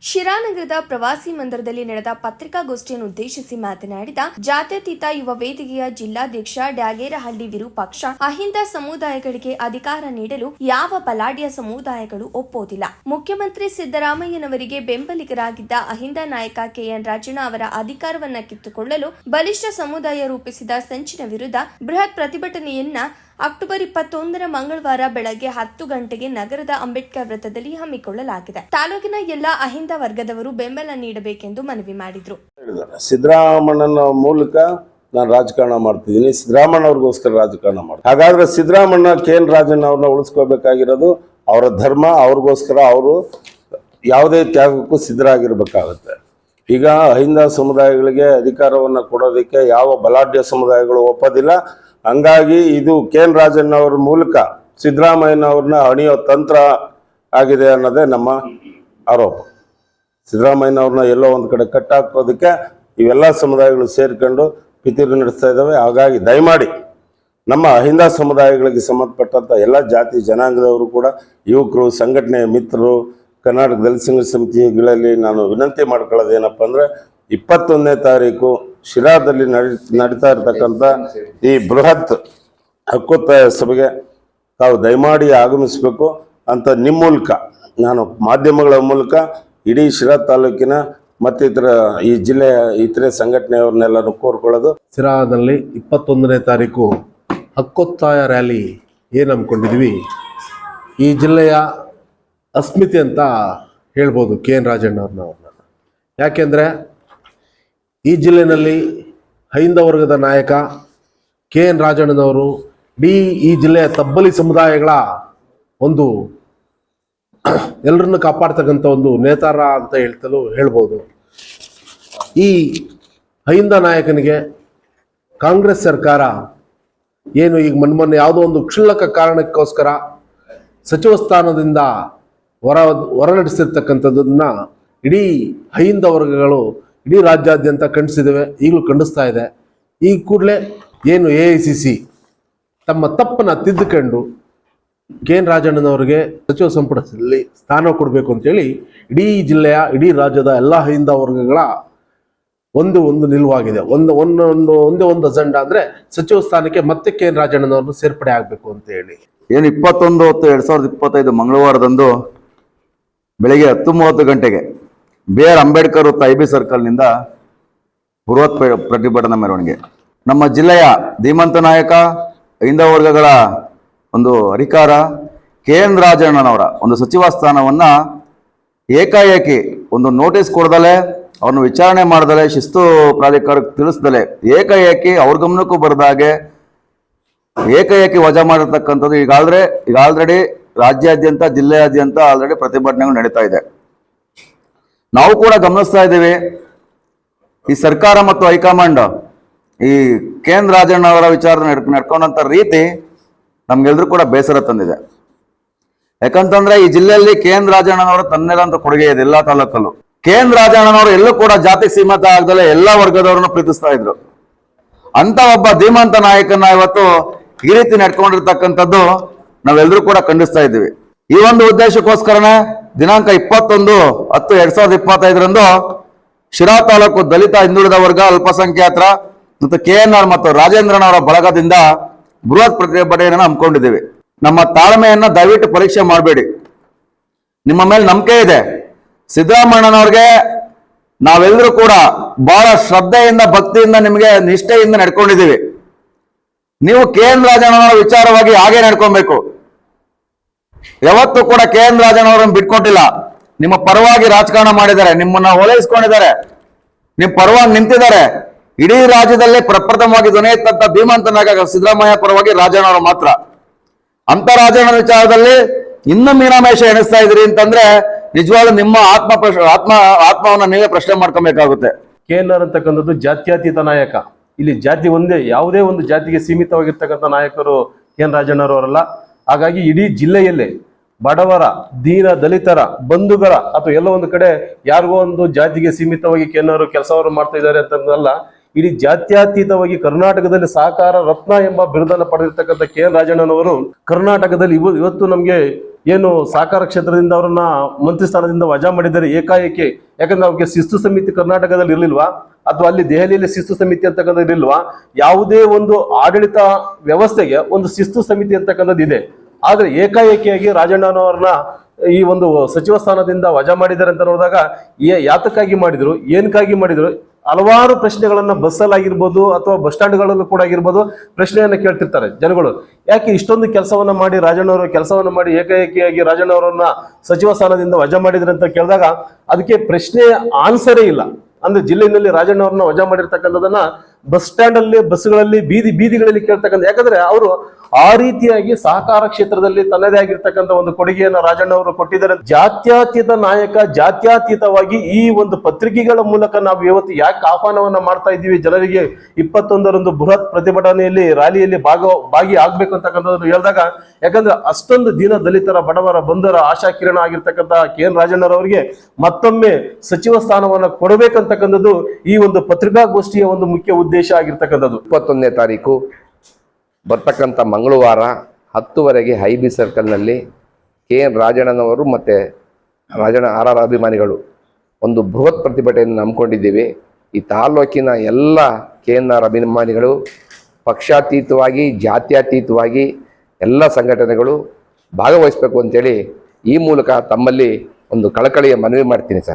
ಶಿರಾನಗರದ ಪ್ರವಾಸಿ ಮಂದಿರದಲ್ಲಿ ನಡೆದ ಪತ್ರಿಕಾಗೋಷ್ಠಿಯನ್ನು ಉದ್ದೇಶಿಸಿ ಮಾತನಾಡಿದ ಜಾತ್ಯತೀತ ಯುವ ವೇದಿಕೆಯ ಜಿಲ್ಲಾಧ್ಯಕ್ಷ ಡ್ಯಾಗೇರಹಳ್ಳಿ ವಿರೂಪಾಕ್ಷ, ಅಹಿಂದ ಸಮುದಾಯಗಳಿಗೆ ಅಧಿಕಾರ ನೀಡಲು ಯಾವ ಬಲಾಢ್ಯ ಸಮುದಾಯಗಳು ಒಪ್ಪೋದಿಲ್ಲ. ಮುಖ್ಯಮಂತ್ರಿ ಸಿದ್ದರಾಮಯ್ಯನವರಿಗೆ ಬೆಂಬಲಿಗರಾಗಿದ್ದ ಅಹಿಂದ ನಾಯಕ ಕೆಎನ್ ರಾಜಣ್ಣ ಅವರ ಅಧಿಕಾರವನ್ನ ಕಿತ್ತುಕೊಳ್ಳಲು ಬಲಿಷ್ಠ ಸಮುದಾಯ ರೂಪಿಸಿದ ಸಂಚಿನ ವಿರುದ್ಧ ಬೃಹತ್ ಪ್ರತಿಭಟನೆಯನ್ನ ಅಕ್ಟೋಬರ್ 21 ಮಂಗಳವಾರ ಬೆಳಗ್ಗೆ 10 ಗಂಟೆಗೆ ನಗರದ ಅಂಬೇಡ್ಕರ್ ವೃತ್ತದಲ್ಲಿ ಹಮ್ಮಿಕೊಳ್ಳಲಾಗಿದೆ. ತಾಲೂಕಿನ ಎಲ್ಲ ಅಹಿಂದ ವರ್ಗದವರು ಬೆಂಬಲ ನೀಡಬೇಕೆಂದು ಮನವಿ ಮಾಡಿದ್ರು. ಸಿದ್ದರಾಮಣ್ಣನ ಮೂಲಕ ನಾನು ರಾಜಕಾರಣ ಮಾಡ್ತಿದ್ದೀನಿ, ಸಿದ್ದರಾಮಣ್ಣ ಅವ್ರಿಗೋಸ್ಕರ ರಾಜಕಾರಣ ಮಾಡ್ತೀನಿ. ಹಾಗಾದ್ರೆ ಸಿದ್ದರಾಮಣ್ಣ ಕೆಎನ್ ರಾಜಣ್ಣ ಅವ್ರನ್ನ ಉಳಿಸ್ಕೋಬೇಕಾಗಿರೋದು ಅವರ ಧರ್ಮ, ಅವ್ರಿಗೋಸ್ಕರ ಅವರು ಯಾವುದೇ ತ್ಯಾಗಕ್ಕೂ ಸಿದ್ಧರಾಗಿರ್ಬೇಕಾಗುತ್ತೆ. ಈಗ ಅಹಿಂದ ಸಮುದಾಯಗಳಿಗೆ ಅಧಿಕಾರವನ್ನು ಕೊಡೋದಕ್ಕೆ ಯಾವ ಬಲಾಢ್ಯ ಸಮುದಾಯಗಳು ಒಪ್ಪೋದಿಲ್ಲ. ಹಂಗಾಗಿ ಇದು ಕೆಎನ್ ರಾಜಣ್ಣ ಅವರ ಮೂಲಕ ಸಿದ್ದರಾಮಯ್ಯನವ್ರನ್ನ ಹಣಿಯೋ ತಂತ್ರ ಆಗಿದೆ ಅನ್ನೋದೇ ನಮ್ಮ ಆರೋಪ. ಸಿದ್ದರಾಮಯ್ಯನವ್ರನ್ನ ಎಲ್ಲೋ ಒಂದು ಕಡೆ ಕಟ್ಟಾಕೋದಕ್ಕೆ ಇವೆಲ್ಲ ಸಮುದಾಯಗಳು ಸೇರ್ಕೊಂಡು ಪಿತೂರಿ ನಡೆಸ್ತಾ ಇದ್ದಾವೆ. ಹಾಗಾಗಿ ದಯಮಾಡಿ ನಮ್ಮ ಅಹಿಂದ ಸಮುದಾಯಗಳಿಗೆ ಸಂಬಂಧಪಟ್ಟಂಥ ಎಲ್ಲ ಜಾತಿ ಜನಾಂಗದವರು ಕೂಡ, ಯುವಕರು, ಸಂಘಟನೆಯ ಮಿತ್ರರು, ಕರ್ನಾಟಕ ದಲಿತ ಸಂಘರ್ಷ ಸಮಿತಿಗಳಲ್ಲಿ ನಾನು ವಿನಂತಿ ಮಾಡ್ಕೊಳ್ಳೋದೇನಪ್ಪ ಅಂದರೆ 21ನೇ ತಾರೀಕು ಶಿರಾದಲ್ಲಿ ನಡೀತಾ ಇರತಕ್ಕಂಥ ಈ ಬೃಹತ್ ಹಕ್ಕೊತ್ತಾಯ ಸಭೆಗೆ ತಾವು ದಯಮಾಡಿ ಆಗಮಿಸಬೇಕು ಅಂತ ನಿಮ್ಮ ಮೂಲಕ, ನಾನು ಮಾಧ್ಯಮಗಳ ಮೂಲಕ ಇಡೀ ಶಿರಾ ತಾಲೂಕಿನ ಮತ್ತಿತರ ಈ ಜಿಲ್ಲೆಯ ಇತರೆ ಸಂಘಟನೆಯವ್ರನ್ನೆಲ್ಲರೂ ಕೋರ್ಕೊಳ್ಳೋದು. ಶಿರಾದಲ್ಲಿ 21ನೇ ತಾರೀಕು ಹಕ್ಕೊತ್ತಾಯ ರ್ಯಾಲಿ ಏನು ಹಮ್ಮಿಕೊಂಡಿದ್ವಿ. ಈ ಜಿಲ್ಲೆಯ ಅಸ್ಮಿತೆ ಅಂತ ಹೇಳ್ಬೋದು ಕೆಎನ್ ರಾಜಣ್ಣ ಅವ್ರನ್ನ. ಯಾಕೆಂದರೆ ಈ ಜಿಲ್ಲೆಯಲ್ಲಿ ಅಹಿಂದ ವರ್ಗದ ನಾಯಕ ಕೆಎನ್ ರಾಜಣ್ಣನವರು ಈ ಜಿಲ್ಲೆಯ ತಬ್ಬಲಿ ಸಮುದಾಯಗಳ ಒಂದು ಎಲ್ಲರನ್ನು ಕಾಪಾಡ್ತಕ್ಕಂಥ ಒಂದು ನೇತಾರ ಅಂತ ಹೇಳ್ಬೋದು. ಈ ಅಹಿಂದ ನಾಯಕನಿಗೆ ಕಾಂಗ್ರೆಸ್ ಸರ್ಕಾರ ಏನು ಈಗ ಮೊನ್ನೆ ಯಾವುದೋ ಒಂದು ಕ್ಷುಲ್ಲಕ ಕಾರಣಕ್ಕೋಸ್ಕರ ಸಚಿವ ಸ್ಥಾನದಿಂದ ಹೊರ ನಡೆಸಿರ್ತಕ್ಕಂಥದ್ದನ್ನ ಇಡೀ ಅಹಿಂದ ವರ್ಗಗಳು ಇಡೀ ರಾಜ್ಯಾದ್ಯಂತ ಖಂಡಿಸಿದ್ದೇವೆ, ಈಗಲೂ ಖಂಡಿಸ್ತಾ ಇದೆ. ಈ ಕೂಡಲೇ ಏನು AICC ತಮ್ಮ ತಪ್ಪನ್ನು ತಿದ್ದುಕೊಂಡು ಕೆಎನ್ ರಾಜಣ್ಣನವರಿಗೆ ಸಚಿವ ಸಂಪುಟದಲ್ಲಿ ಸ್ಥಾನ ಕೊಡಬೇಕು ಅಂತೇಳಿ ಇಡೀ ಜಿಲ್ಲೆಯ, ಇಡೀ ರಾಜ್ಯದ ಎಲ್ಲ ಅಹಿಂದ ವರ್ಗಗಳ ಒಂದು ನಿಲುವಾಗಿದೆ. ಒಂದೇ ಒಂದು ಅಜೆಂಡಾ ಅಂದರೆ ಸಚಿವ ಸ್ಥಾನಕ್ಕೆ ಮತ್ತೆ ಕೆಎನ್ ರಾಜಣ್ಣನವ್ರನ್ನ ಸೇರ್ಪಡೆ ಆಗಬೇಕು ಅಂತ ಹೇಳಿ. ಏನು 21/10/2025 ಮಂಗಳವಾರದಂದು ಬೆಳಿಗ್ಗೆ 10:30 ಗಂಟೆಗೆ BR ಅಂಬೇಡ್ಕರ್ ವೃತ್ತ IB ಸರ್ಕಲ್ನಿಂದ ಬೃಹತ್ ಪ್ರತಿಭಟನಾ ಮೆರವಣಿಗೆ. ನಮ್ಮ ಜಿಲ್ಲೆಯ ಧೀಮಂತ ನಾಯಕ, ಅಹಿಂದ ವರ್ಗಗಳ ಒಂದು ಅಧಿಕಾರ ಕೆಎನ್ ರಾಜಣ್ಣನವರ ಒಂದು ಸಚಿವ ಸ್ಥಾನವನ್ನು ಏಕಾಏಕಿ ಒಂದು ನೋಟಿಸ್ ಕೊಡದಲೆ, ಅವ್ರನ್ನ ವಿಚಾರಣೆ ಮಾಡ್ದಲೆ, ಶಿಸ್ತು ಪ್ರಾಧಿಕಾರಕ್ಕೆ ತಿಳಿಸ್ದಲೆ, ಏಕಾಏಕಿ ಅವ್ರ ಗಮನಕ್ಕೂ ಬರದಾಗೆ ಏಕಾಏಕಿ ವಜಾ ಮಾಡಿರ್ತಕ್ಕಂಥದ್ದು ಈಗ ಆಲ್ರೆಡಿ ರಾಜ್ಯಾದ್ಯಂತ, ಜಿಲ್ಲೆಯಾದ್ಯಂತ ಆಲ್ರೆಡಿ ಪ್ರತಿಭಟನೆಗಳು ನಡೀತಾ ಇದೆ. ನಾವು ಕೂಡ ಗಮನಿಸ್ತಾ ಇದ್ದೀವಿ. ಈ ಸರ್ಕಾರ ಮತ್ತು ಹೈಕಮಾಂಡ್ ಈ ಕೆಎನ್ ರಾಜಣ್ಣ ಅವರ ವಿಚಾರ ನಡ್ಕೊಂಡಂತ ರೀತಿ ನಮ್ಗೆಲ್ರೂ ಕೂಡ ಬೇಸರ ತಂದಿದೆ. ಯಾಕಂತಂದ್ರೆ ಈ ಜಿಲ್ಲೆಯಲ್ಲಿ ಕೆಎನ್ ರಾಜಣ್ಣನವರು ತನ್ನದಂತ ಕೊಡುಗೆ ಇದೆ. ಎಲ್ಲಾ ತಾಲೂಕಲ್ಲೂ ಕೆಎನ್ ರಾಜಣ್ಣನವರು ಎಲ್ಲೂ ಕೂಡ ಜಾತಿ ಸೀಮಿತ ಆಗದಲ್ಲೇ ಎಲ್ಲಾ ವರ್ಗದವರನ್ನು ಪ್ರೀತಿಸ್ತಾ ಇದ್ರು. ಅಂತ ಒಬ್ಬ ಧೀಮಂತ ನಾಯಕನ ಇವತ್ತು ಈ ರೀತಿ ನಡ್ಕೊಂಡಿರ್ತಕ್ಕಂಥದ್ದು ನಾವೆಲ್ಲರೂ ಕೂಡ ಖಂಡಿಸ್ತಾ ಇದ್ದೀವಿ. ಈ ಒಂದು ಉದ್ದೇಶಕ್ಕೋಸ್ಕರನೇ ದಿನಾಂಕ 21/10/2025 ಶಿರಾ ತಾಲೂಕು ದಲಿತ ಹಿಂದುಳಿದ ವರ್ಗ ಅಲ್ಪಸಂಖ್ಯಾತರ ಮತ್ತು KNR ಮತ್ತು ರಾಜೇಂದ್ರನವರ ಬಳಗದಿಂದ ಬೃಹತ್ ಪ್ರತಿಭಟನೆಯನ್ನು ಹಮ್ಮಿಕೊಂಡಿದ್ದೀವಿ. ನಮ್ಮ ತಾಳ್ಮೆಯನ್ನ ದಯವಿಟ್ಟು ಪರೀಕ್ಷೆ ಮಾಡಬೇಡಿ. ನಿಮ್ಮ ಮೇಲೆ ನಂಬಿಕೆ ಇದೆ. ಸಿದ್ದರಾಮಣ್ಣನವ್ರಿಗೆ ನಾವೆಲ್ಲರೂ ಕೂಡ ಬಹಳ ಶ್ರದ್ಧೆಯಿಂದ, ಭಕ್ತಿಯಿಂದ, ನಿಮಗೆ ನಿಷ್ಠೆಯಿಂದ ನಡ್ಕೊಂಡಿದ್ದೀವಿ. ನೀವು ಕೆಎನ್ ರಾಜಣ್ಣನವರ ವಿಚಾರವಾಗಿ ಹಾಗೆ ನಡ್ಕೊಬೇಕು. ಯಾವತ್ತೂ ಕೂಡ ಕೆಎನ್ ರಾಜಣ್ಣವರನ್ನು ಬಿಟ್ಕೊಟ್ಟಿಲ್ಲ. ನಿಮ್ಮ ಪರವಾಗಿ ರಾಜಕಾರಣ ಮಾಡಿದ್ದಾರೆ, ನಿಮ್ಮನ್ನ ಓಲೈಸ್ಕೊಂಡಿದ್ದಾರೆ, ನಿಮ್ಮ ಪರವಾಗಿ ನಿಂತಿದ್ದಾರೆ. ಇಡೀ ರಾಜ್ಯದಲ್ಲೇ ಪ್ರಪ್ರಥಮವಾಗಿ ಧ್ವನಿ ಎತ್ತಂತ ಧೀಮಂತ ನಾಯಕ ಸಿದ್ದರಾಮಯ್ಯ ಪರವಾಗಿ ರಾಜಣ್ಣವರು ಮಾತ್ರ. ಅಂತ ರಾಜಣ್ಣ ವಿಚಾರದಲ್ಲಿ ಇನ್ನೂ ಮೀನಾಮೇಷ ಎಣಿಸ್ತಾ ಇದ್ರಿ ಅಂತಂದ್ರೆ ನಿಜವಾಗ್ಲೂ ನಿಮ್ಮ ಆತ್ಮವನ್ನ ನೀವೇ ಪ್ರಶ್ನೆ ಮಾಡ್ಕೊಬೇಕಾಗುತ್ತೆ. KNR ಅಂತಕ್ಕಂಥದ್ದು ಜಾತ್ಯತೀತ ನಾಯಕ. ಇಲ್ಲಿ ಜಾತಿ ಒಂದೇ, ಯಾವುದೇ ಒಂದು ಜಾತಿಗೆ ಸೀಮಿತವಾಗಿರ್ತಕ್ಕಂಥ ನಾಯಕರು ಕೆಎನ್ ರಾಜಣ್ಣರವರಲ್ಲ. ಹಾಗಾಗಿ ಇಡೀ ಜಿಲ್ಲೆಯಲ್ಲೇ ಬಡವರ, ದೀನ ದಲಿತರ, ಬಂಧುಗಳ ಅಥವಾ ಎಲ್ಲ ಒಂದು ಕಡೆ ಯಾರಿಗೋ ಒಂದು ಜಾತಿಗೆ ಸೀಮಿತವಾಗಿ KNR ಕೆಲಸವನ್ನು ಮಾಡ್ತಾ ಇದ್ದಾರೆ ಅಂತಲ್ಲ, ಇಡೀ ಜಾತ್ಯತೀತವಾಗಿ ಕರ್ನಾಟಕದಲ್ಲಿ ಸಹಕಾರ ರತ್ನ ಎಂಬ ಬಿರುದನ್ನು ಪಡೆದಿರ್ತಕ್ಕಂಥ ಕೆಎನ್ ರಾಜಣ್ಣನವರು ಕರ್ನಾಟಕದಲ್ಲಿ ಇವತ್ತು ನಮಗೆ ಏನು ಸಹಕಾರ ಕ್ಷೇತ್ರದಿಂದ ಅವರನ್ನ ಮಂತ್ರಿ ಸ್ಥಾನದಿಂದ ವಜಾ ಮಾಡಿದ್ದಾರೆ ಏಕಾಏಕಿ. ಯಾಕಂದ್ರೆ ಅವ್ರಿಗೆ ಶಿಸ್ತು ಸಮಿತಿ ಕರ್ನಾಟಕದಲ್ಲಿ ಇರ್ಲಿಲ್ವಾ, ಅಥವಾ ಅಲ್ಲಿ ದೆಹಲಿಯಲ್ಲಿ ಶಿಸ್ತು ಸಮಿತಿ ಅಂತಕ್ಕಂಥದ್ದು ಇರ್ಲಿಲ್ವಾ? ಯಾವುದೇ ಒಂದು ಆಡಳಿತ ವ್ಯವಸ್ಥೆಗೆ ಒಂದು ಶಿಸ್ತು ಸಮಿತಿ ಅಂತಕ್ಕಂಥದ್ದು ಇದೆ. ಆದ್ರೆ ಏಕಾಏಕಿಯಾಗಿ ರಾಜಣ್ಣನವರನ್ನ ಈ ಒಂದು ಸಚಿವ ಸ್ಥಾನದಿಂದ ವಜಾ ಮಾಡಿದ್ದಾರೆ ಅಂತ ನೋಡಿದಾಗ ಯಾತಕ್ಕಾಗಿ ಮಾಡಿದ್ರು, ಏನಕ್ಕಾಗಿ ಮಾಡಿದ್ರು, ಹಲವಾರು ಪ್ರಶ್ನೆಗಳನ್ನ ಬಸ್ಸಲ್ಲಾಗಿರ್ಬೋದು ಅಥವಾ ಬಸ್ ಸ್ಟ್ಯಾಂಡ್ಗಳಲ್ಲೂ ಕೂಡ ಆಗಿರ್ಬೋದು ಪ್ರಶ್ನೆಯನ್ನ ಕೇಳ್ತಿರ್ತಾರೆ ಜನಗಳು. ಯಾಕೆ ಇಷ್ಟೊಂದು ಕೆಲಸವನ್ನ ಮಾಡಿ ರಾಜಣ್ಣವರು ಕೆಲಸವನ್ನ ಮಾಡಿ ಏಕಾಏಕಿಯಾಗಿ ರಾಜಣ್ಣವರನ್ನ ಸಚಿವ ಸ್ಥಾನದಿಂದ ವಜಾ ಮಾಡಿದ್ರೆ ಅಂತ ಕೇಳಿದಾಗ ಅದಕ್ಕೆ ಪ್ರಶ್ನೆ ಆನ್ಸರೇ ಇಲ್ಲ. ಅಂದ್ರೆ ಜಿಲ್ಲೆಯಲ್ಲಿ ರಾಜಣ್ಣವ್ರನ್ನ ವಜಾ ಮಾಡಿರ್ತಕ್ಕಂಥದನ್ನ ಬಸ್ ಸ್ಟ್ಯಾಂಡ್ ಅಲ್ಲಿ, ಬಸ್ಗಳಲ್ಲಿ, ಬೀದಿಗಳಲ್ಲಿ ಕೇಳ್ತಕ್ಕಂಥ. ಯಾಕಂದ್ರೆ ಅವರು ಆ ರೀತಿಯಾಗಿ ಸಹಕಾರ ಕ್ಷೇತ್ರದಲ್ಲಿ ತನ್ನದೇ ಆಗಿರ್ತಕ್ಕಂಥ ಒಂದು ಕೊಡುಗೆಯನ್ನ ರಾಜಣ್ಣವರು ಕೊಟ್ಟಿದ್ದಾರೆ. ಜಾತ್ಯತೀತ ನಾಯಕ, ಜಾತ್ಯತೀತವಾಗಿ ಈ ಒಂದು ಪತ್ರಿಕೆಗಳ ಮೂಲಕ ನಾವು ಇವತ್ತು ಯಾಕೆ ಆಹ್ವಾನವನ್ನ ಮಾಡ್ತಾ ಇದ್ದೀವಿ ಜನರಿಗೆ 21ರಂದು ಬೃಹತ್ ಪ್ರತಿಭಟನೆಯಲ್ಲಿ, ರ್ಯಾಲಿಯಲ್ಲಿ ಭಾಗಿ ಆಗ್ಬೇಕು ಅಂತಕ್ಕಂಥದ್ದು ಹೇಳಿದಾಗ, ಯಾಕಂದ್ರೆ ಅಷ್ಟೊಂದು ದೀನ ದಲಿತರ, ಬಡವರ, ಬಂಧುರ ಆಶಾ ಕಿರಣ ಆಗಿರ್ತಕ್ಕಂಥ KN ರಾಜಣ್ಣರವರಿಗೆ ಮತ್ತೊಮ್ಮೆ ಸಚಿವ ಸ್ಥಾನವನ್ನ ಕೊಡಬೇಕಂತಕ್ಕಂಥದ್ದು ಈ ಒಂದು ಪತ್ರಿಕಾಗೋಷ್ಠಿಯ ಒಂದು ಮುಖ್ಯ ಉದ್ದೇಶ ಆಗಿರ್ತಕ್ಕಂಥದ್ದು. 21ನೇ ತಾರೀಕು ಬರ್ತಕ್ಕಂಥ ಮಂಗಳವಾರ 10ವರೆಗೆ IB ಸರ್ಕಲ್ನಲ್ಲಿ KN ರಾಜಣ್ಣನವರು ಮತ್ತು ರಾಜಣ್ಣ RR ಅಭಿಮಾನಿಗಳು ಒಂದು ಬೃಹತ್ ಪ್ರತಿಭಟನೆಯನ್ನು ಹಮ್ಮಿಕೊಂಡಿದ್ದೀವಿ. ಈ ತಾಲೂಕಿನ ಎಲ್ಲ KNR ಅಭಿಮಾನಿಗಳು ಪಕ್ಷಾತೀತವಾಗಿ, ಜಾತ್ಯತೀತವಾಗಿ ಎಲ್ಲ ಸಂಘಟನೆಗಳು ಭಾಗವಹಿಸಬೇಕು ಅಂತೇಳಿ ಈ ಮೂಲಕ ತಮ್ಮಲ್ಲಿ ಒಂದು ಕಳಕಳಿಯ ಮನವಿ ಮಾಡ್ತೀನಿ ಸರ್.